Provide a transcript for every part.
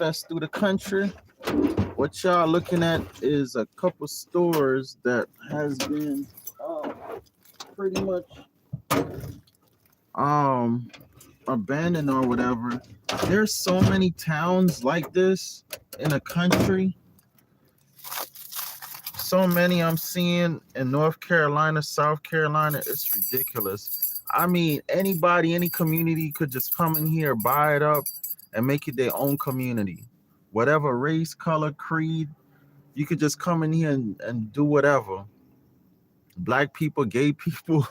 manifest through the country. What y'all looking at is a couple stores that has been pretty much um abandoned or whatever. There's so many towns like this in the country. So many I'm seeing in North Carolina, South Carolina. It's ridiculous. I mean, anybody, any community could just come in here, buy it up, and make it their own community. Whatever race, color, creed, you could just come in here and do whatever. Black people, gay people,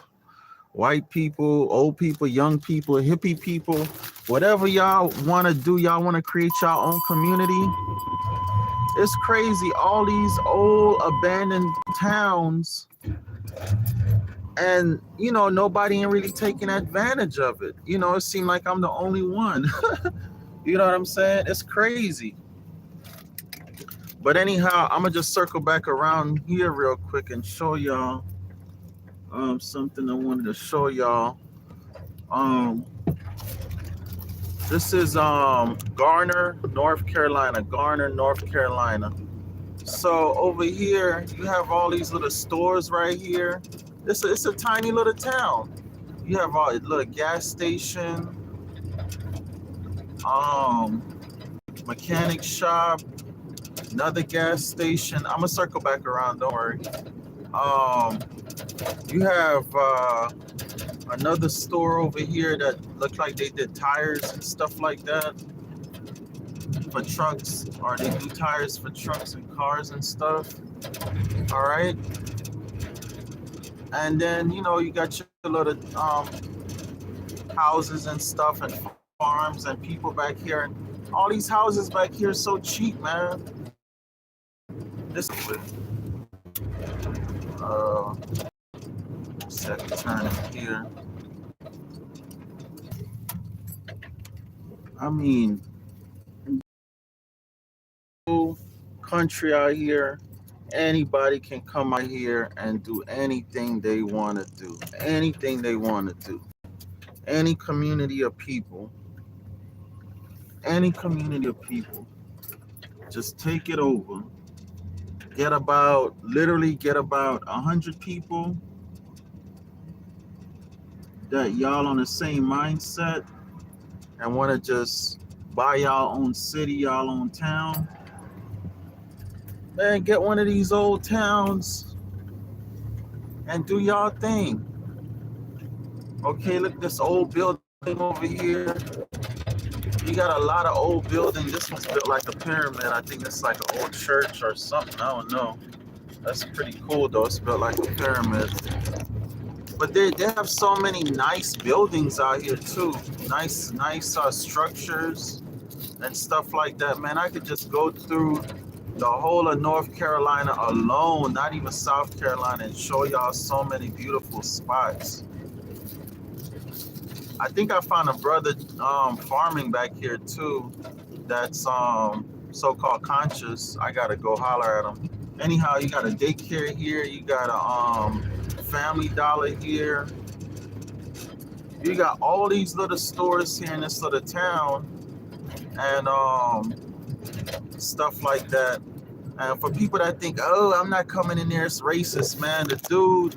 white people, old people, young people, hippie people, whatever y'all want to do, y'all want to create your own community. It's crazy. All these old abandoned towns, and nobody ain't really taking advantage of it. It seemed like I'm the only one. You know what I'm saying? It's crazy. But anyhow, I'm gonna just circle back around here real quick and show y'all something I wanted to show y'all. Um, this is Garner, North Carolina. Garner, North Carolina. So over here, you have all these little stores right here. It's a tiny little town. You have a little gas station, mechanic shop, another gas station. I'm gonna circle back around. Don't worry. Um, you have another store over here that look like they did tires and stuff like that for trucks, or they do tires for trucks and cars and stuff. All right. And then you got your little houses and stuff and farms and people back here. And all these houses back here are so cheap, man. This uh second turn in here. I mean, country out here, anybody can come out here and do anything they want to do. Anything they want to do. Any community of people. Any community of people. Just take it over. Literally get about 100 people that y'all on the same mindset and want to just buy y'all own city, y'all own town. Man, get one of these old towns and do y'all thing. Okay, look, this old building over here. You got a lot of old buildings. This one's built like a pyramid. I think it's like an old church or something. I don't know. That's pretty cool though. It's built like a pyramid. But they have so many nice buildings out here too. Nice structures and stuff like that. Man, I could just go through the whole of North Carolina alone, not even South Carolina, and show y'all so many beautiful spots. I think I found a brother farming back here too. That's so-called conscious. I gotta go holler at him. Anyhow, you got a daycare here. You got a Family Dollar here. You got all these little stores here in this little town, and stuff like that. And for people that think, oh, I'm not coming in there, it's racist, man. The dude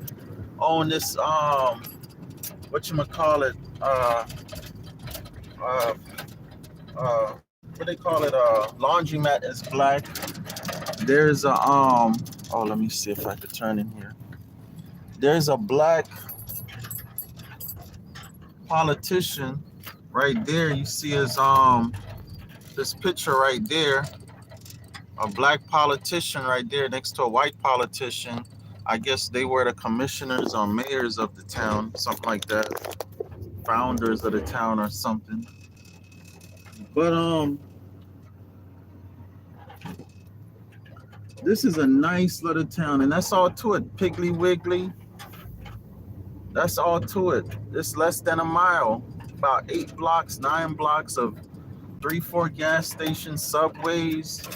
on this whatchamacallit, what they call it, laundromat is black. There's a let me see if I could turn in here. There's a black politician right there. You see his this picture right there. A black politician right there next to a white politician. I guess they were the commissioners or mayors of the town, something like that. Founders of the town or something. But this is a nice little town, and that's all to it. Piggly Wiggly. That's all to it. It's less than a mile. About 8 blocks, 9 blocks of 3-4 gas stations, subways,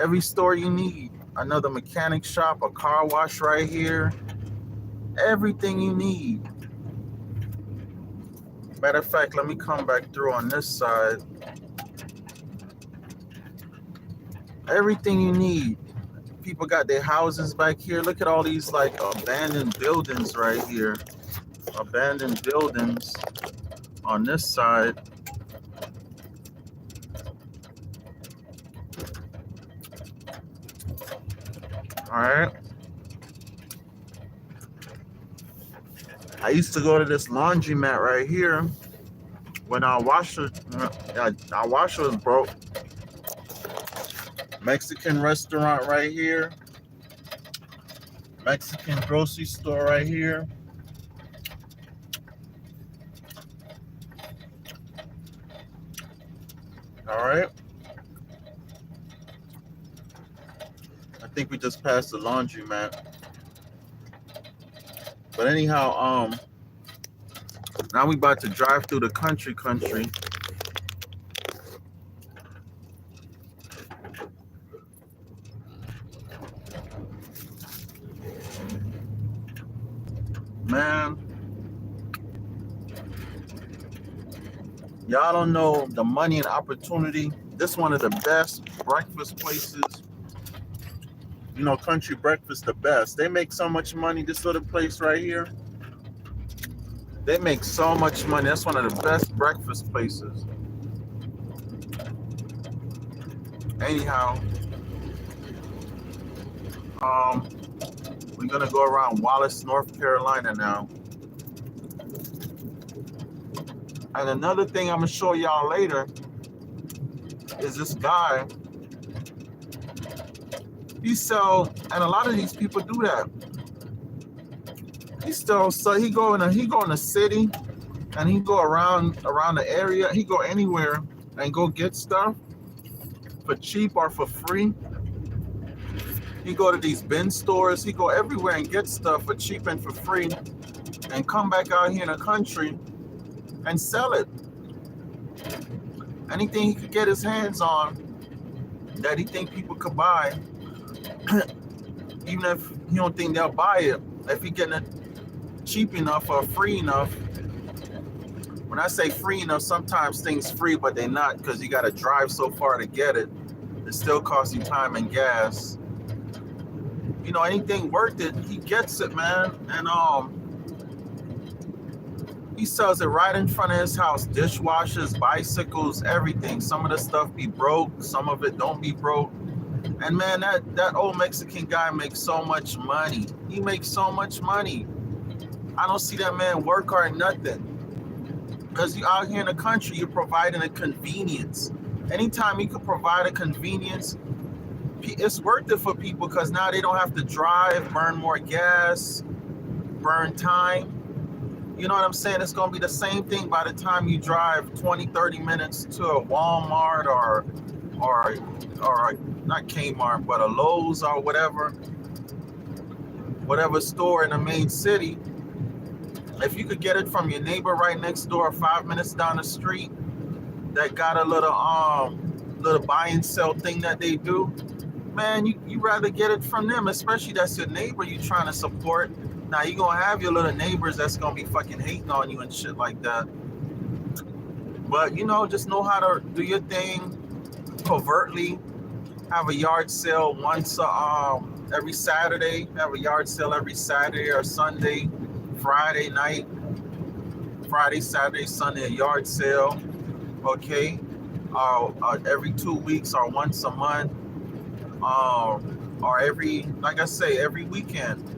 every store you need. Another mechanic shop, a car wash right here. Everything you need. Matter of fact, let me come back through on this side. Everything you need. People got their houses back here. Look at all these like abandoned buildings right here. Abandoned buildings on this side. All right. I used to go to this laundromat right here when our washer was broke. Mexican restaurant right here. Mexican grocery store right here. All right. I think we just passed the laundromat. But anyhow, now we about to drive through the country. Man, y'all don't know the money and opportunity. This one of the best breakfast places. You know, country breakfast the best. They make so much money. This little place right here. They make so much money. That's one of the best breakfast places. Anyhow, we're gonna go around Wallace, North Carolina now. And another thing I'm gonna show y'all later is this guy. He sell, and a lot of these people do that. He go in the city, and he go around the area. He go anywhere and go get stuff for cheap or for free. He go to these bin stores. He go everywhere and get stuff for cheap and for free, and come back out here in the country and sell it. Anything he could get his hands on that he think people could buy, even if he don't think they'll buy it, if he getting it cheap enough or free enough. When I say free enough, sometimes things free, but they're not, because you got to drive so far to get it. It still costs you time and gas. You know, anything worth it, he gets it, man. And he sells it right in front of his house. Dishwashers, bicycles, everything. Some of the stuff be broke, some of it don't be broke. And man, that old Mexican guy makes so much money. He makes so much money. I don't see that man work or nothing. Because you out here in the country, you're providing a convenience. Anytime you can provide a convenience, it's worth it for people, because now they don't have to drive, burn more gas, burn time. You know what I'm saying? It's going to be the same thing by the time you drive 20, 30 minutes to a Walmart or not Kmart, but a Lowe's or whatever store in the main city. If you could get it from your neighbor right next door, 5 minutes down the street, that got a little buy and sell thing that they do, man, you rather get it from them, especially that's your neighbor you trying to support. Now you're gonna have your little neighbors that's gonna be fucking hating on you and shit like that. But you know, just know how to do your thing covertly. Have a yard sale once every Saturday. Have a yard sale every Saturday or Sunday, Friday night, Friday, Saturday, Sunday, a yard sale. Okay, every 2 weeks or once a month, or every weekend.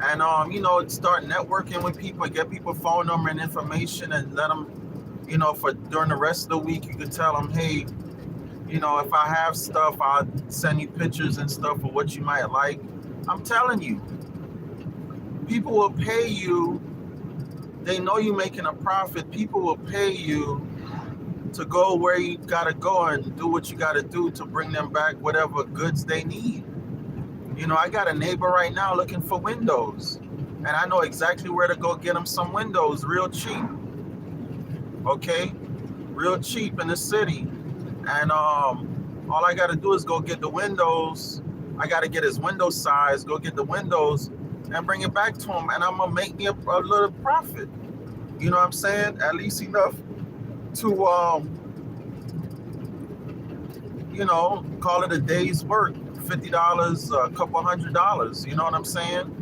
And you know, start networking with people, get people phone number and information, and let them, you know, for during the rest of the week, you can tell them, hey, you know, if I have stuff, I'll send you pictures and stuff of what you might like. I'm telling you, people will pay you. They know you're making a profit. People will pay you to go where you gotta go and do what you gotta do to bring them back whatever goods they need. You know, I got a neighbor right now looking for windows, and I know exactly where to go get them some windows real cheap. Okay, real cheap in the city. And all I gotta do is go get the windows. I gotta get his window size, go get the windows, and bring it back to him, and I'm gonna make me a little profit. You know what I'm saying? At least enough to call it a day's work, $50, a couple $100. You know what I'm saying?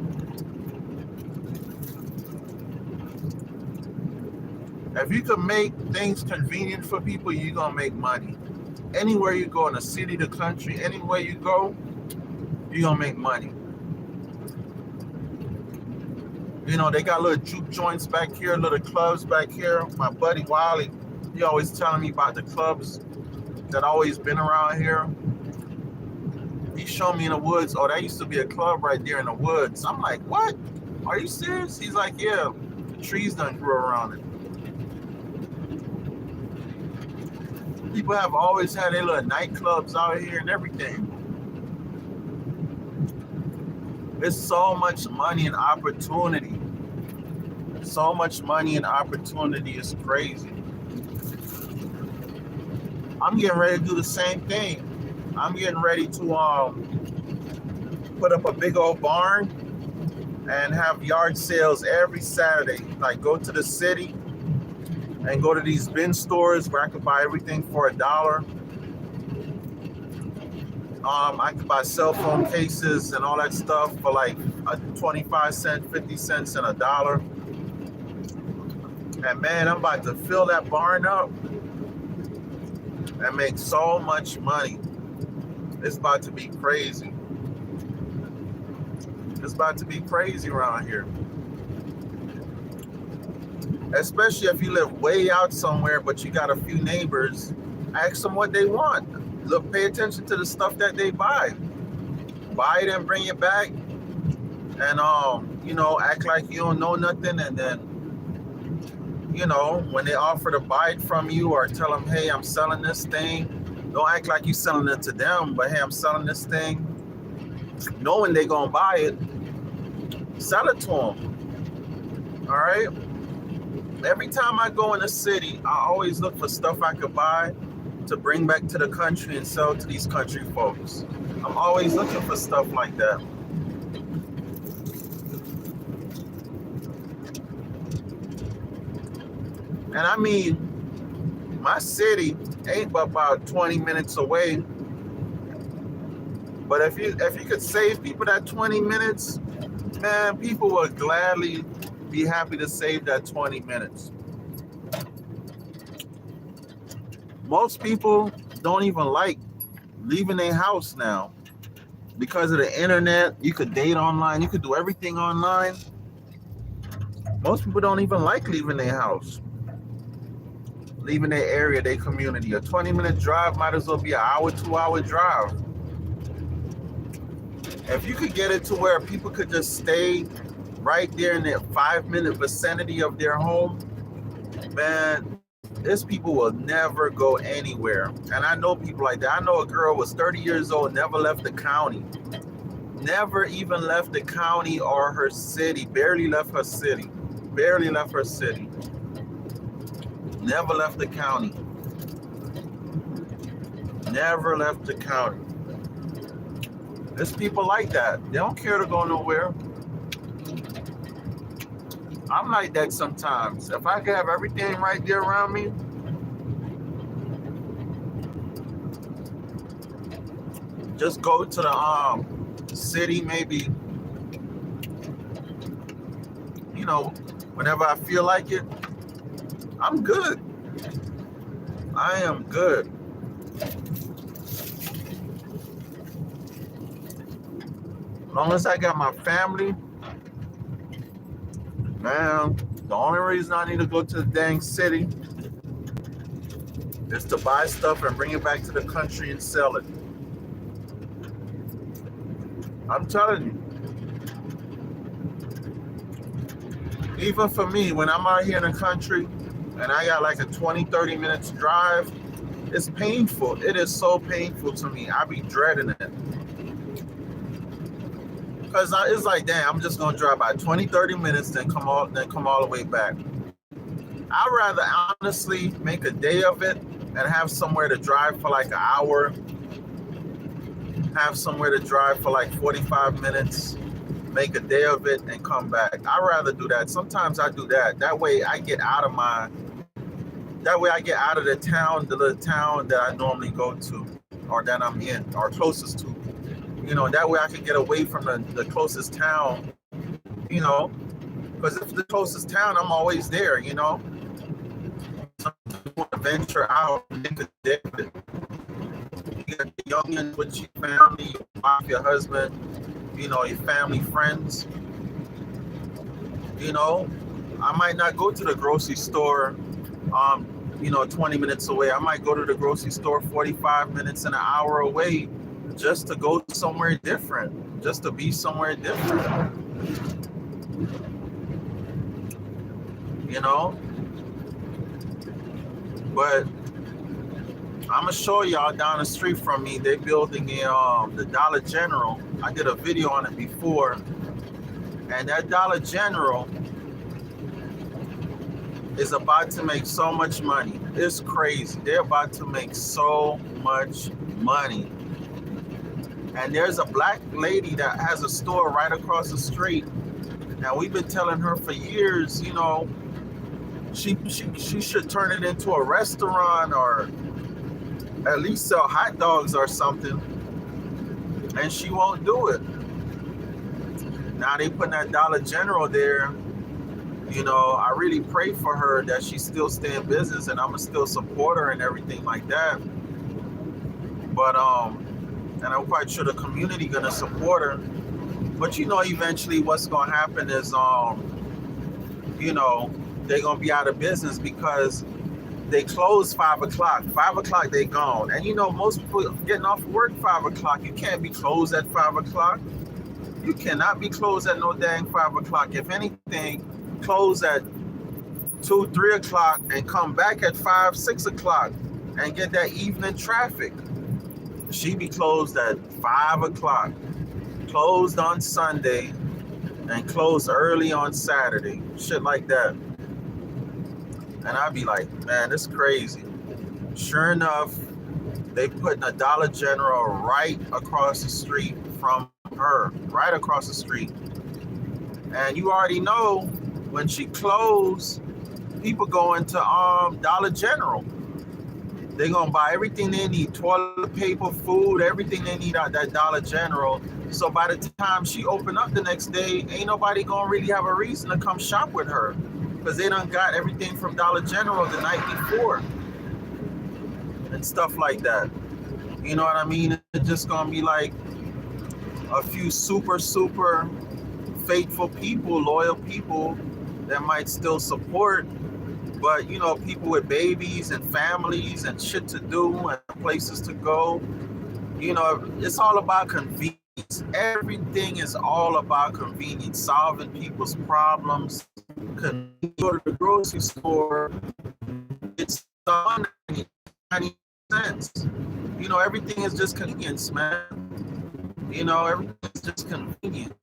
If you can make things convenient for people, you're gonna make money. Anywhere you go in the city, the country, anywhere you go, you're gonna make money. They got little juke joints back here, little clubs back here. My buddy Wiley, he always telling me about the clubs that always been around here. He showed me in the woods, oh, that used to be a club right there in the woods. I'm like, what? Are you serious? He's like, yeah, the trees done grew around it. People have always had their little nightclubs out here and everything. There's so much money and opportunity. So much money and opportunity is crazy. I'm getting ready to do the same thing. I'm getting ready to put up a big old barn and have yard sales every Saturday. Like go to the city and go to these bin stores where I could buy everything for $1. I could buy cell phone cases and all that stuff for like a 25 cents, 50 cents, and $1. And man, I'm about to fill that barn up and make so much money. It's about to be crazy. It's about to be crazy around here. Especially if you live way out somewhere, but you got a few neighbors. Ask them what they want. Look, pay attention to the stuff that they buy. Buy it and bring it back. And, act like you don't know nothing. And then, when they offer to buy it from you or tell them, hey, I'm selling this thing. Don't act like you're selling it to them, but hey, I'm selling this thing. Knowing they're going to buy it, sell it to them. All right? Every time I go in the city, I always look for stuff I could buy to bring back to the country and sell to these country folks. I'm always looking for stuff like that. And I mean, my city ain't but about 20 minutes away. But if you could save people that 20 minutes, man, people would gladly be happy to save that 20 minutes. Most people don't even like leaving their house now because of the internet. You could date online. You could do everything online. Most people don't even like leaving their house, leaving their area, their community. A 20-minute drive might as well be an hour, 2-hour drive. If you could get it to where people could just stay right there in that 5-minute vicinity of their home, man, these people will never go anywhere. And I know people like that. I know a girl was 30 years old, never left the county. Never even left the county or her city. Barely left her city. Barely left her city. Never left the county. Never left the county. There's people like that. They don't care to go nowhere. I'm like that sometimes. If I could have everything right there around me, just go to the city, maybe, whenever I feel like it, I'm good. I am good. As long as I got my family, man, the only reason I need to go to the dang city is to buy stuff and bring it back to the country and sell it. I'm telling you. Even for me, when I'm out here in the country and I got like a 20, 30 minutes drive, it's painful. It is so painful to me. I be dreading it. Because it's like, damn, I'm just going to drive by 20, 30 minutes, then come all the way back. I'd rather honestly make a day of it and have somewhere to drive for like an hour, have somewhere to drive for like 45 minutes, make a day of it and come back. I'd rather do that. Sometimes I do that. That way I get out of the town, the little town that I normally go to. or that I'm in or closest to. That way I can get away from the closest town, you know, because if the closest town, I'm always there. Some people want to venture out and into David. You got the youngins with your family, your wife, your husband, your family, friends. I might not go to the grocery store, 20 minutes away. I might go to the grocery store 45 minutes and an hour away just to go somewhere different, just to be somewhere different, But I'm going to show y'all down the street from me, they building the Dollar General. I did a video on it before. And that Dollar General is about to make so much money. It's crazy. They're about to make so much money. And there's a black lady that has a store right across the street. Now, we've been telling her for years, she should turn it into a restaurant or at least sell hot dogs or something. And she won't do it. Now they putting that Dollar General there. I really pray for her that she still stay in business, and I'm gonna still support her and everything like that. But and I'm quite sure the community gonna support her. But eventually what's gonna happen is they're gonna be out of business because they close 5 o'clock. 5 o'clock they gone. And most people getting off work 5 o'clock. You can't be closed at 5 o'clock. You cannot be closed at no dang 5 o'clock. If anything, close at 2, 3 o'clock and come back at 5, 6 o'clock and get that evening traffic. She be closed at 5 o'clock, closed on Sunday, and closed early on Saturday. Shit like that. And I'd be like, man, it's crazy. Sure enough, they putting a Dollar General right across the street from her, right across the street. And you already know when she closed, people go into Dollar General. They're gonna buy everything they need, toilet paper, food, everything they need at that Dollar General. So by the time she open up the next day, ain't nobody gonna really have a reason to come shop with her, because they done got everything from Dollar General the night before and stuff like that. You know what I mean? It's just gonna be like a few super faithful people, loyal people that might still support, but people with babies and families and shit to do and places to go, it's all about convenience. Everything is all about convenience, solving people's problems. You go to the grocery store, it's 90 cents. Everything is just convenience, man. Everything is just convenience.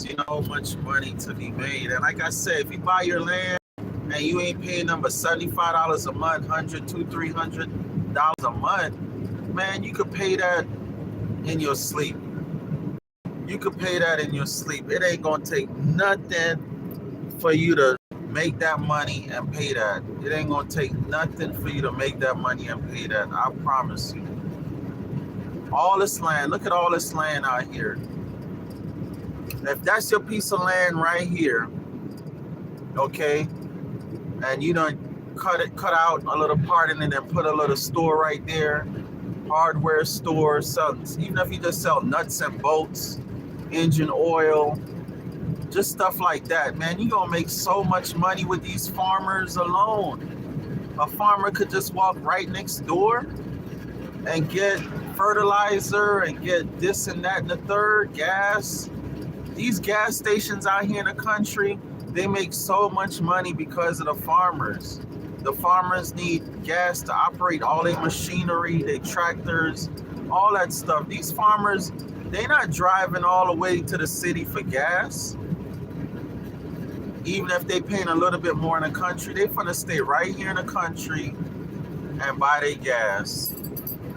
Much money to be made. And like I said, if you buy your land and you ain't paying them but $75 a month, $100, $200, $300 a month, man, you could pay that in your sleep. You could pay that in your sleep. It ain't gonna take nothing for you to make that money and pay that. It ain't gonna take nothing for you to make that money and pay that. I promise you. All this land, look at all this land out here. If that's your piece of land right here, okay, and you don't cut out a little part in it and put a little store right there, hardware store, even if you just sell nuts and bolts, engine oil, just stuff like that, man, you're gonna make so much money with these farmers alone. A farmer could just walk right next door and get fertilizer and get this and that and the third, gas. These gas stations out here in the country, they make so much money because of the farmers. The farmers need gas to operate all their machinery, their tractors, all that stuff. These farmers, they're not driving all the way to the city for gas. Even if they paying a little bit more in the country, they're gonna stay right here in the country and buy their gas.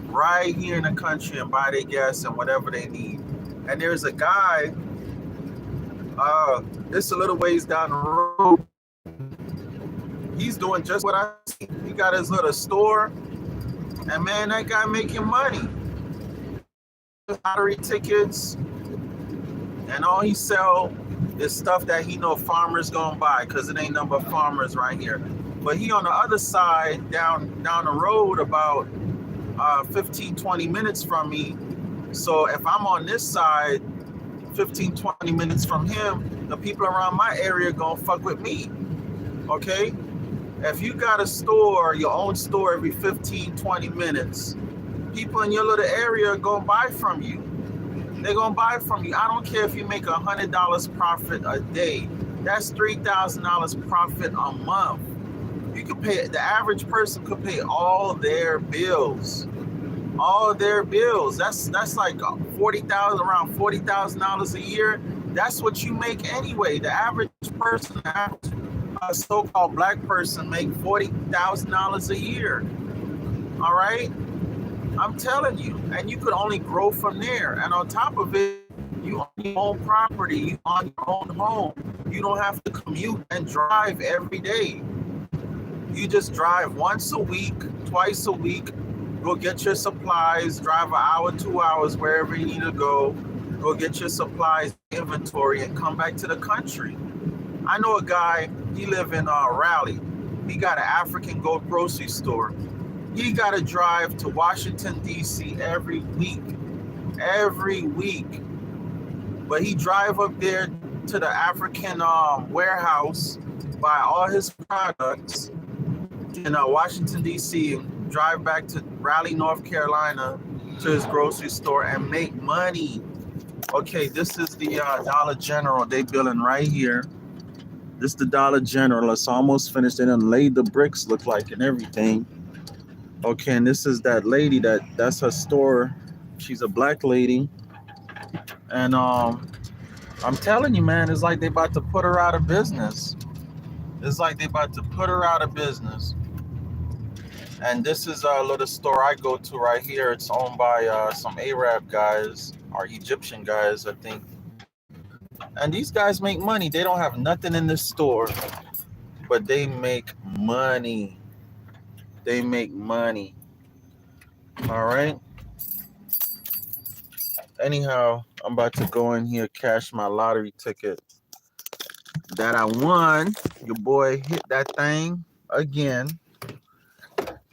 Right here in the country and buy their gas and whatever they need. And there's a guy, it's a little ways down the road. He's doing just what I see. He got his little store, and man, that guy making money. lottery tickets, and all he sell is stuff that he know farmers gonna buy, because it ain't number of farmers right here. But he on the other side, down the road about 15, 20 minutes from me. So if I'm on this side, 15, 20 minutes from him, the people around my area gonna fuck with me. Okay? If you got a store, your own store every 15, 20 minutes, people in your little area are gonna buy from you. They're gonna buy from you. I don't care if you make $100 profit a day. That's $3,000 profit a month. You could pay, the average person could pay all their bills. All their bills. That's like around $40,000 a year. That's what you make anyway. The average person, a so-called black person, make $40,000 a year. All right, I'm telling you, and you could only grow from there. And on top of it, you own your own property, you own your own home. You don't have to commute and drive every day. You just drive once a week, twice a week. Go get your supplies, drive an hour, 2 hours, wherever you need to go. Go get your supplies, inventory, and come back to the country. I know a guy, he live in Raleigh. He got an African grocery store. He got to drive to Washington, D.C. every week. But he drive up there to the African warehouse, buy all his products in Washington, D.C., and drive back to Raleigh, North Carolina to his grocery store and make money. Okay, this is the Dollar General they building right here. This is the Dollar General. It's almost finished. They done laid the bricks, look like, and everything. Okay, and this is that lady that's her store. She's a black lady. And I'm telling you, man, it's like they about to put her out of business. It's like they about to put her out of business. And this is a little store I go to right here. It's owned by some Arab guys or Egyptian guys, I think. And these guys make money. They don't have nothing in this store, but they make money. They make money. All right. Anyhow, I'm about to go in here, cash my lottery ticket that I won. Your boy hit that thing again.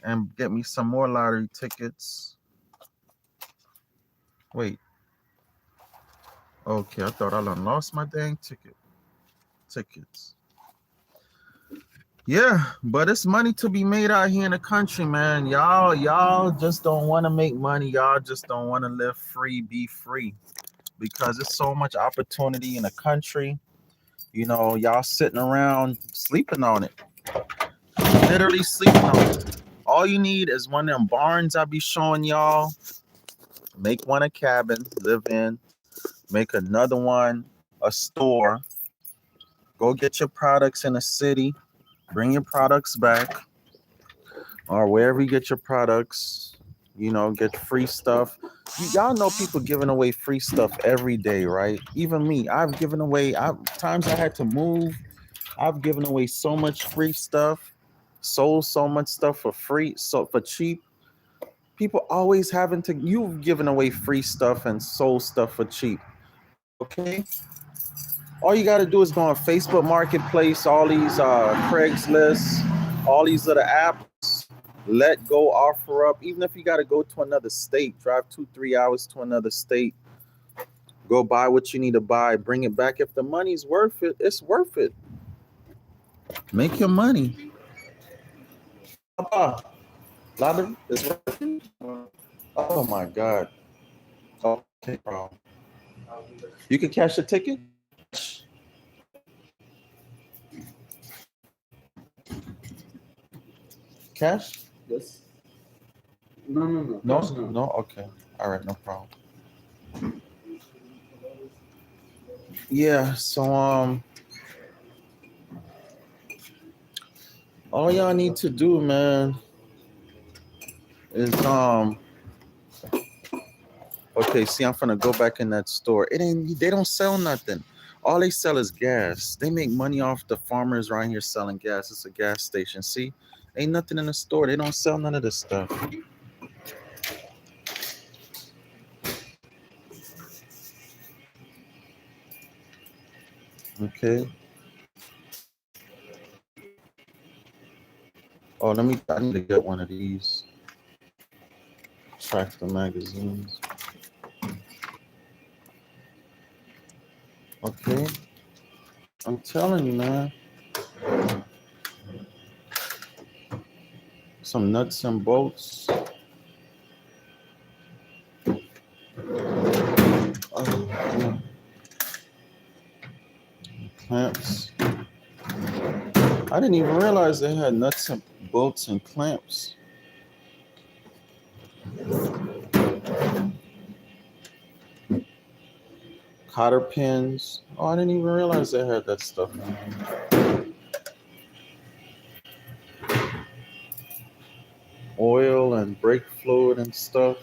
And get me some more lottery tickets. Wait. Okay, I thought I lost my dang tickets. Yeah, but it's money to be made out here in the country, man. Y'all just don't want to make money. Y'all just don't want to live free, be free. Because there's so much opportunity in the country. You know, y'all sitting around sleeping on it. Literally sleeping on it. All you need is one of them barns I be showing y'all. Make one a cabin, live in. Make another one a store. Go get your products in a city. Bring your products back. Or wherever you get your products. You know, get free stuff. Y'all know people giving away free stuff every day, right? Even me. I've given away, times I had to move. I've given away so much free stuff. Sold so much stuff for free, so for cheap. People always you've given away free stuff and sold stuff for cheap. Okay? All you got to do is go on Facebook Marketplace, all these Craigslist, all these little apps, let go, offer up. Even if you got to go to another state, drive 2-3 hours to another state, go buy what you need to buy, bring it back. If the money's worth it, it's worth it. Make your money. Lottery is worth it. Oh my God. Okay, bro. You can cash a ticket? Cash? Yes. No. Okay. All right, no problem. Yeah, so all y'all need to do, man, is okay, see, I'm finna go back in that store. They don't sell nothing. All they sell is gas. They make money off the farmers around here selling gas. It's a gas station. See? Ain't nothing in the store. They don't sell none of this stuff. Okay. Oh, I need to get one of these tractor magazines. Okay. I'm telling you, man. Some nuts and bolts. Oh, clamps. I didn't even realize they had nuts and bolts and clamps. Cotter pins. Oh, I didn't even realize they had that stuff. Oil and brake fluid and stuff.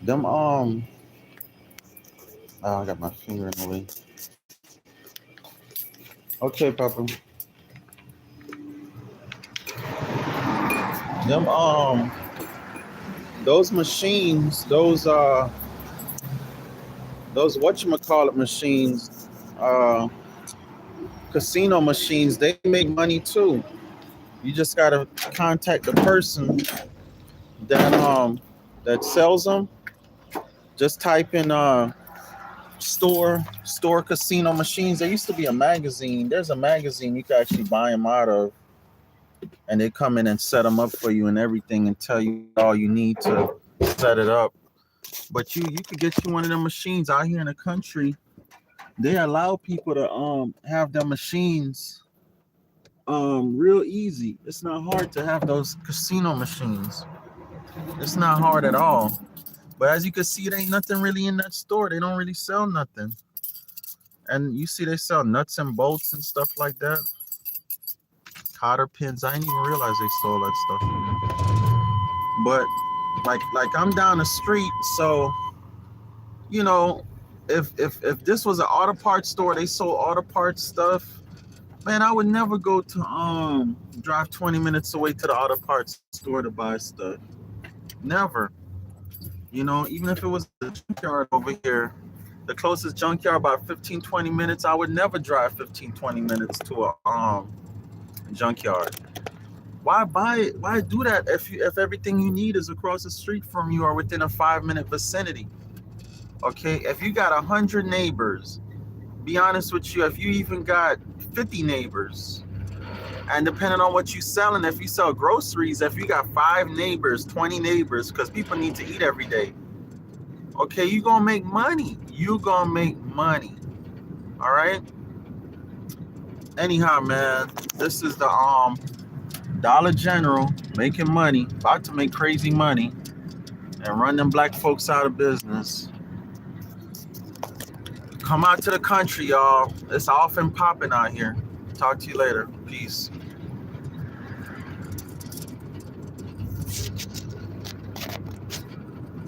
Them oh, I got my finger in the way. Okay, Papa. Them those machines, those whatchamacallit machines, casino machines, they make money too. You just gotta contact the person that sells them. Just type in store casino machines. There used to be a magazine. There's a magazine you can actually buy them out of, and they come in and set them up for you and everything, and tell you all you need to set it up. But you could get you one of them machines out here in the country. They allow people to have their machines real easy. It's not hard to have those casino machines. It's not hard at all. But as you can see, there ain't nothing really in that store. They don't really sell nothing. And you see they sell nuts and bolts and stuff like that. Cotter pins. I didn't even realize they sold that stuff. But like I'm down the street, so you know, if this was an auto parts store, they sold auto parts stuff. Man, I would never go to drive 20 minutes away to the auto parts store to buy stuff. Never. You know, even if it was a junkyard over here, the closest junkyard about 15, 20 minutes, I would never drive 15, 20 minutes to a junkyard. Why buy it? Why do that if everything you need is across the street from you or within a 5-minute vicinity? Okay, if you got 100 neighbors, be honest with you, if you even got 50 neighbors, and depending on what you selling, if you sell groceries, if you got 5 neighbors, 20 neighbors, because people need to eat every day, okay, you gonna make money. You gonna make money. All right. Anyhow, man, this is the Dollar General making money, about to make crazy money, and run them black folks out of business. Come out to the country, y'all. It's off and popping out here. Talk to you later. Peace.